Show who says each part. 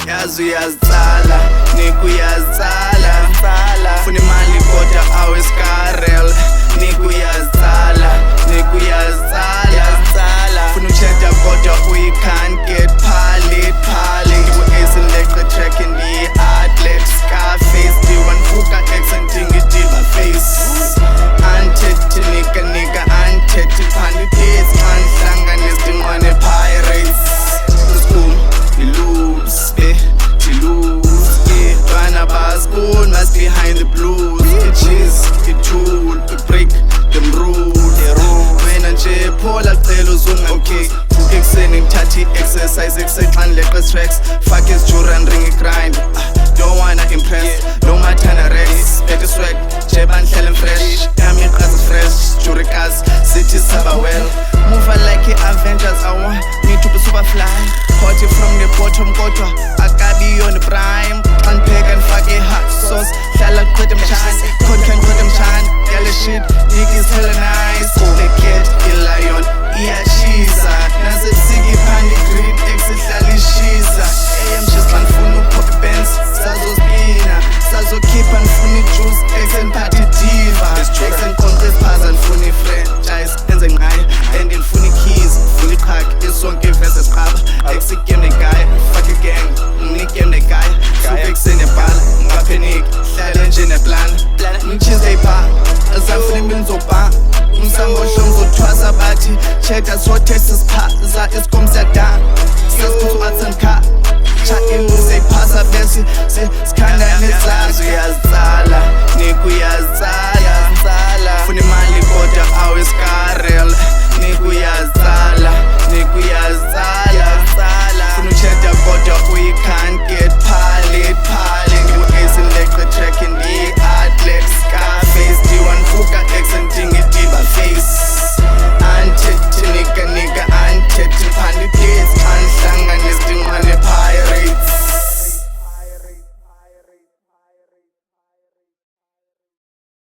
Speaker 1: yazi uyazitsala nika uyazitsala funa imali kodwa aweskarel nika uyazitsala nika uyazitsala funa ucheda kodwa we can't get palit ngibu-ace leqe track ndiyi-atlet Scarface ndiwanfuka ex ndingidilba face anthethi nika anthethi phandidesi xa ndihlanganisa ndinqwane pirates school dilose bana basibon must behind the blues i-cheese i-tool i-break them rules wena nje phola cela uzungamke vuka ekuseni ngithatha i-exercise ekuseni xa ndileqe tracks fuck isjuran ring i-grind don't wanna impress no matter rex better swag nje bandihlele fresh yami iqhaza fresh jurikazi sithi saba well move like i-Avengers I want me to be superfly hot from the bottom kodwa akabi on the prime xa ndipheka ndifake i-hot sauce hlala qhwede mtshana concan qhwede mtshana yale shit is hella nice the cat i-lion iyashiza nasebusika iphanda i-green x ihlala ishiza am just xa ndifuna ukhopha i-bands sazospina sazokhipha ndifuna i-juice x endiphathe diva x endiqonqe isiphaza ndifuna i-franchise enze ngqayo and ndifuna i-keys ndifuna iqhaki isonke ivese siqaba x igame negaya fuck i-gang ngigame negaya suke ekuseni ebhala ngapheniki hlale nje neplana ngitshize ipha azamfuna imini zobha umsangohlo ngizothwasa bathi check asotesa siphaza isikom siyadana sesiphuthu arts and car seyiphasa bese sikhanda nezazi uyazitsala nika uyazitsala funa imali kodwa aweskarel